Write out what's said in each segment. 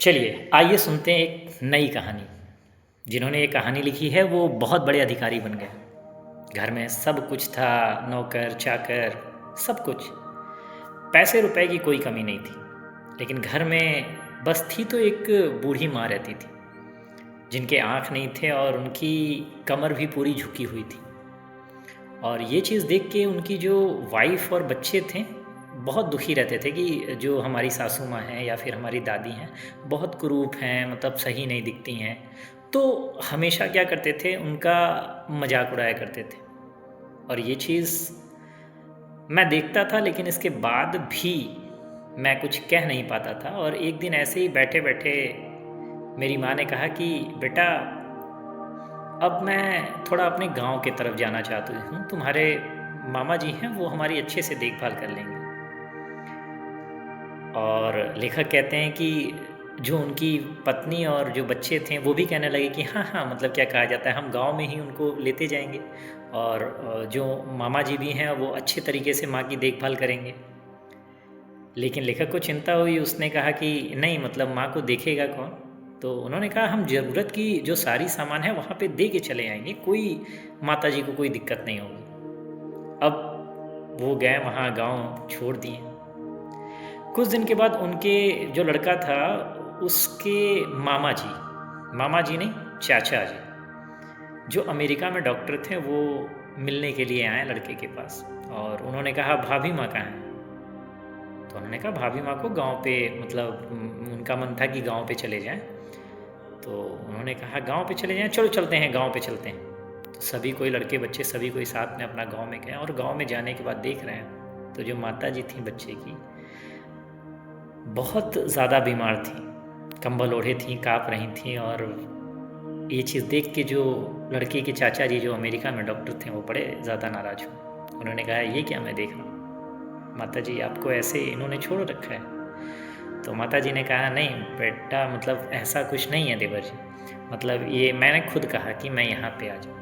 चलिए, आइए सुनते हैं एक नई कहानी। जिन्होंने ये कहानी लिखी है वो बहुत बड़े अधिकारी बन गए। घर में सब कुछ था, नौकर-चाकर सब कुछ। पैसे-रुपए की कोई कमी नहीं थी। लेकिन घर में बस थी तो एक बूढ़ी माँ रहती थी, जिनके आँख नहीं थे और उनकी कमर भी पूरी झुकी हुई थी। और ये चीज़ देख के उनकी जो वाइफ़ और बच्चे थे, बहुत दुखी रहते थे कि जो हमारी सासू माँ हैं या फिर हमारी दादी हैं, बहुत कुरूप हैं, मतलब सही नहीं दिखती हैं। तो हमेशा क्या करते थे, उनका मज़ाक उड़ाया करते थे। और ये चीज़ मैं देखता था, लेकिन इसके बाद भी मैं कुछ कह नहीं पाता था। और एक दिन ऐसे ही बैठे-बैठे मेरी माँ ने कहा कि बेटा, अब मैं थोड़ा अपने गाँव की तरफ जाना चाहती हूँ। तुम्हारे मामा जी हैं, वो हमारी अच्छे से देखभाल कर लेंगे। और लेखक कहते हैं कि जो उनकी पत्नी और जो बच्चे थे, वो भी कहने लगे कि हाँ, हाँ, मतलब क्या कहा जाता है, हम गाँव में ही उनको लेते जाएँगे और जो मामा जी भी हैं, वो अच्छे तरीके से माँ की देखभाल करेंगे। लेकिन लेखक को चिंता हुई, उसने कहा कि नहीं, मतलब माँ को देखेगा कौन? तो उन्होंने कहा हम ज़रूरत की जो सारी सामान है वहाँ पे दे के चले आएँगे, कोई माताजी को कोई दिक्कत नहीं होगी। अब वो गए वहाँ, गाँव छोड़ दिए। कुछ दिन के बाद उनके जो लड़का था, उसके मामा जी नहीं, चाचा जी, जो अमेरिका में डॉक्टर थे, वो मिलने के लिए आए लड़के के पास। और उन्होंने कहा भाभी माँ कहाँ हैं? तो उन्होंने कहा भाभी माँ को गाँव पे, मतलब उनका मन था कि गाँव पे चले जाएँ। तो उन्होंने कहा गाँव पे चले जाएँ, चलो चलते हैं, गाँव पे चलते हैं। तो सभी कोई लड़के बच्चे सभी कोई साथ में अपना गाँव में गए और गाँव में जाने के बाद देख रहे हैं, तो जो माताजी थीं बच्चे की, बहुत ज़्यादा बीमार थीं, कंबल ओढ़े थीं, काँप रही थीं। और ये चीज़ देख के जो लड़के के चाचा जी जो अमेरिका में डॉक्टर थे, वो बड़े ज़्यादा नाराज़ हुए। उन्होंने कहा ये क्या मैं देख रहा हूँ, माताजी आपको ऐसे इन्होंने छोड़ रखा है? तो माताजी ने कहा नहीं बेटा, मतलब ऐसा कुछ नहीं है देवर जी, मतलब ये मैंने खुद कहा कि मैं यहाँ पे आ जाऊँ।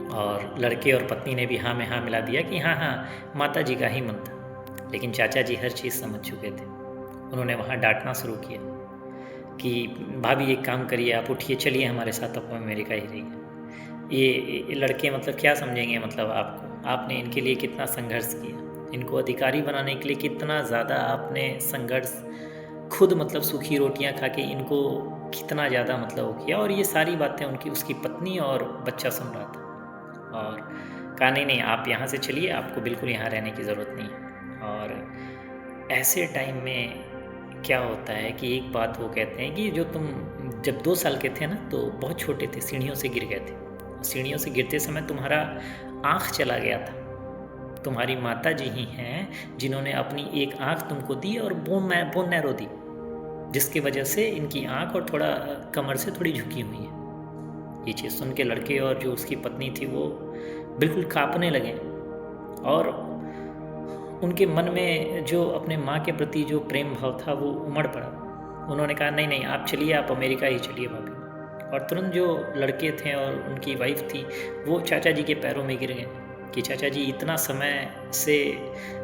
और लड़के और पत्नी ने भी हाँ में हाँ मिला दिया कि हाँ, हाँ, माताजी का ही मन था। लेकिन चाचा जी हर चीज़ समझ चुके थे। उन्होंने वहाँ डाँटना शुरू किया कि भाभी एक काम करिए, आप उठिए, चलिए हमारे साथ, आप अमेरिका ही रहिए। ये लड़के मतलब क्या समझेंगे, मतलब आपको, आपने इनके लिए कितना संघर्ष किया, इनको अधिकारी बनाने के लिए कितना ज़्यादा आपने संघर्ष, खुद मतलब सूखी रोटियां खा के इनको कितना ज़्यादा मतलब वो किया। और ये सारी बातें उनकी उसकी पत्नी और बच्चा सुन रहा था। और कहा नहीं नहीं, आप यहाँ से चलिए, आपको बिल्कुल यहाँ रहने की ज़रूरत नहीं है। और ऐसे टाइम में क्या होता है कि एक बात वो कहते हैं कि जो तुम जब 2 साल के थे ना, तो बहुत छोटे थे, सीढ़ियों से गिर गए थे। सीढ़ियों से गिरते समय तुम्हारा आँख चला गया था। तुम्हारी माता जी ही हैं जिन्होंने अपनी एक आँख तुमको दी और बोन नैरो दी, जिसकी वजह से इनकी आँख और थोड़ा कमर से थोड़ी झुकी हुई है। ये चीज़ सुन के लड़के और जो उसकी पत्नी थी, वो बिल्कुल काँपने लगे। और उनके मन में जो अपने माँ के प्रति जो प्रेम भाव था, वो उमड़ पड़ा। उन्होंने कहा नहीं नहीं, आप चलिए, आप अमेरिका ही चलिए भाभी। और तुरंत जो लड़के थे और उनकी वाइफ थी, वो चाचा जी के पैरों में गिर गए कि चाचा जी, इतना समय से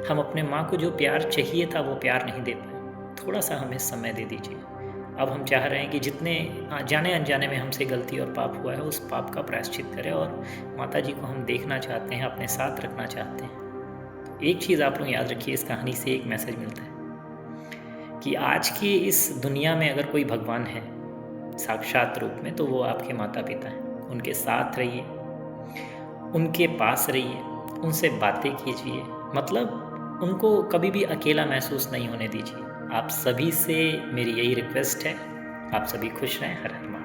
हम अपने माँ को जो प्यार चाहिए था, वो प्यार नहीं दे पाए, थोड़ा सा हमें समय दे दीजिए। अब हम चाह रहे हैं कि जितने जाने अनजाने में हमसे गलती और पाप हुआ है, उस पाप का प्रायश्चित करें। और माता जी को हम देखना चाहते हैं, अपने साथ रखना चाहते हैं। एक चीज़ आप लोग याद रखिए, इस कहानी से एक मैसेज मिलता है कि आज की इस दुनिया में अगर कोई भगवान है साक्षात रूप में, तो वो आपके माता पिता हैं। उनके साथ रहिए, उनके पास रहिए, उनसे बातें कीजिए, मतलब उनको कभी भी अकेला महसूस नहीं होने दीजिए। आप सभी से मेरी यही रिक्वेस्ट है, आप सभी खुश रहें। हर हर महादेव।